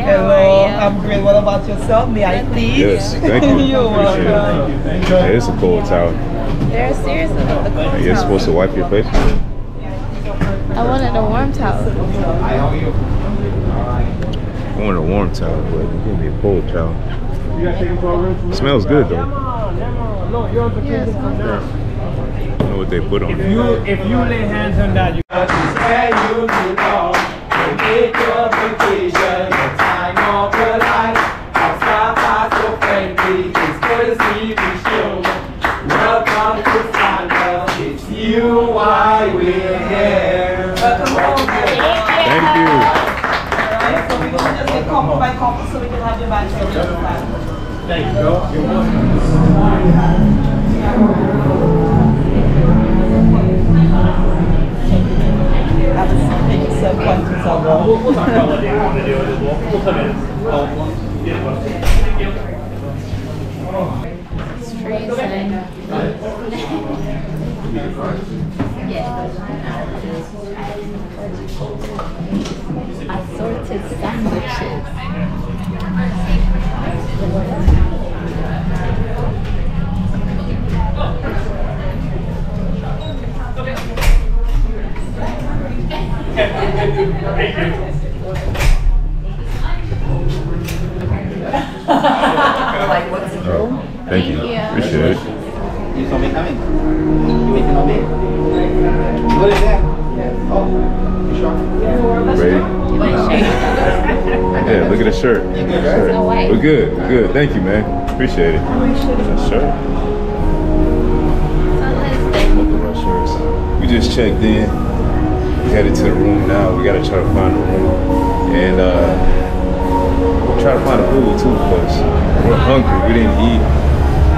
Hello, I'm great. What about yourself? May I please? Yes, thank you. You're welcome. Yeah, it's a cold towel. They're serious about the cold You're supposed to wipe your face? I wanted a warm towel. I wanted a warm towel, but you gave me a cold towel. It smells good though. Yeah, it smells good. I don't know what they put on it. If you lay hands on that, you Where you belong, take your vacation, the time of your life. Our staff are so friendly, it's courtesy we show. Welcome to Sandals, it's you why we're here. Welcome home. Thank you. Alright, so we're gonna just get couple by couple so we can have your bags on the other side. thank you. You're Have a seat, yourself pointers on We'll talk about what you want to do. We'll come in. It's freezing. Assorted sandwiches. Thank you. Appreciate it. You saw me coming. You making on me? What is that? Oh, you sure? Ready? Yeah, look at the shirt. No way. We're good. We're good. Thank you, man. Appreciate it. That shirt. Both of our shirts. We just checked in. We headed to the room now. We gotta try to find a room. And we'll try to find a food too because we're hungry. We didn't eat.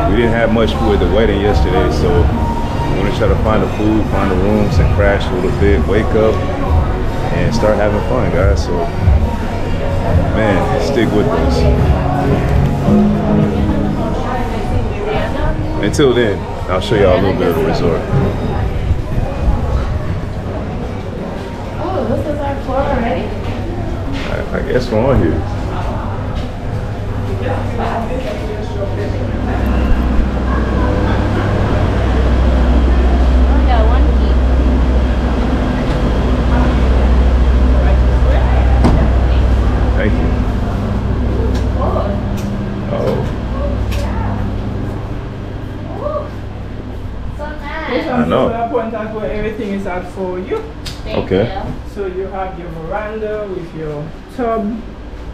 We didn't have much food at the wedding yesterday, so we're gonna try to find a food, find the rooms, and crash a little bit, wake up, and start having fun, guys. So, man, stick with us. Until then, I'll show y'all a little bit of the resort. Oh, this is our floor already? I guess we're on here. Thank you. Oh. So nice. This I know. is the point at where everything is out for you. Okay. So you have your veranda with your tub,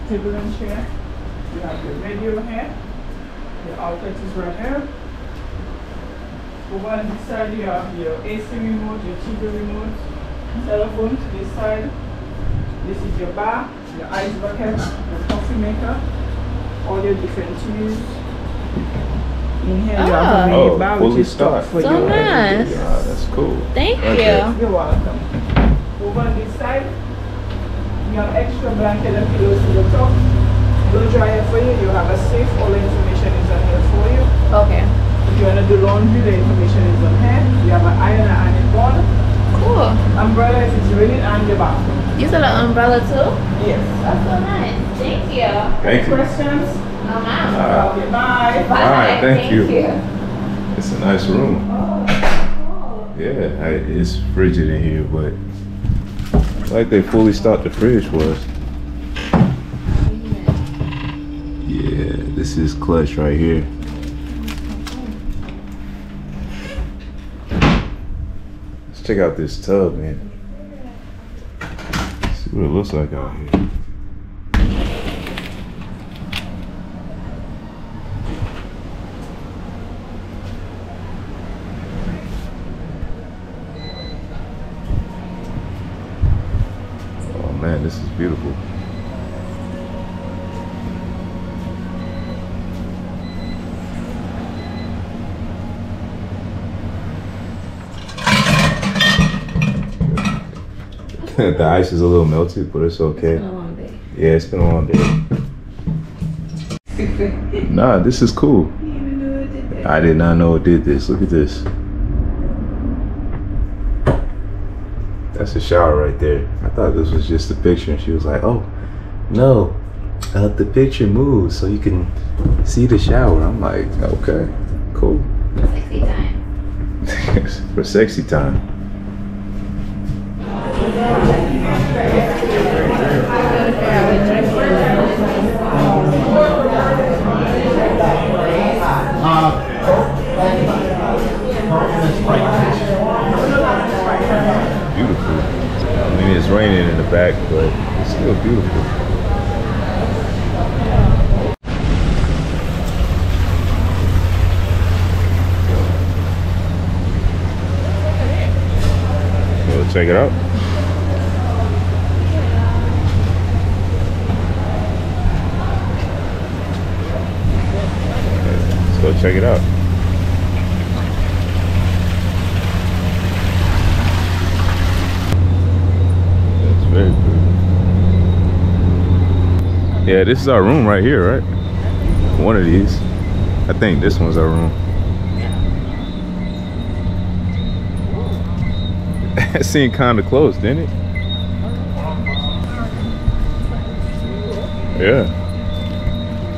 table and chair. You have your radio here. Your outlet is right here. Over on this side you have your AC remote, your TV remote, telephone to this side. This is your bar, your ice bucket, your coffee maker, all your different tools. In here you have a mini bar which is stocked for So your nice. Yeah, that's cool. Thank Right you. there. You're welcome. Over on this side, you have extra blanket and pillows to the top. Blow dryer for you. You have a safe. All the information is on here for you. Okay. If you want to do laundry, the information is on here. You have an iron and ironing board. Cool. Umbrella if it's raining, and your bathroom. You said an umbrella too? Yes. That's so nice. Thank you. Thank you. Questions? I'm out. Okay, bye. Bye. All right, thank you. you. It's a nice room. Yeah, it's frigid in here, but like they fully stocked the fridge was. Yeah, this is clutch right here. Let's check out this tub, man. See what it looks like out here. Man, this is beautiful. The ice is a little melted, but it's okay. It's been a long day. Yeah, it's been a long day. Nah, this is cool. I did not know it did this. Look at this. That's a shower right there. I thought this was just a picture, and she was like, "Oh, no, the picture moves so you can see the shower. I'm like, okay, cool. Sexy time. For sexy time. Beautiful. I mean, it's raining in the back, but it's still beautiful. Check it out. Let's go check it out. That's very pretty. Yeah, this is our room right here, right? One of these. I think this one's our room. That seemed kind of close, didn't it? Yeah.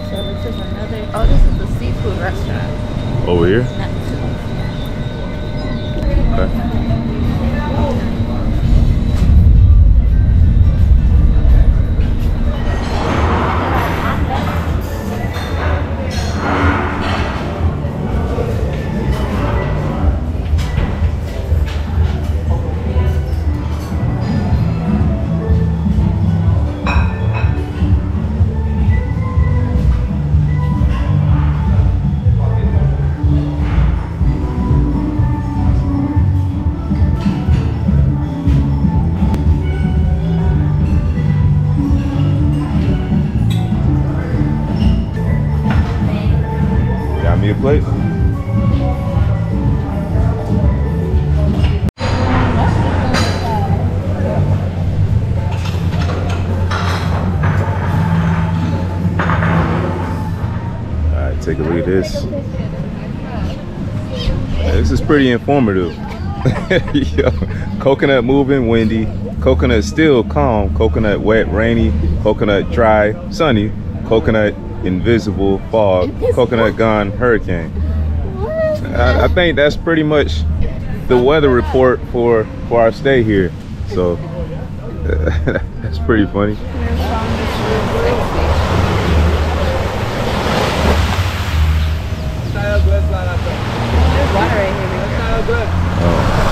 So this is another. Oh, this is the seafood restaurant. Over here? Okay. Me a plate? Alright, take a look at this. Yeah, this is pretty informative. Yo, coconut moving, windy. Coconut still calm. Coconut wet, rainy. Coconut dry, sunny. Coconut invisible, fog. Coconut gone, hurricane. I think that's pretty much the weather report for our stay here. So that's pretty funny. There's water right here. Oh.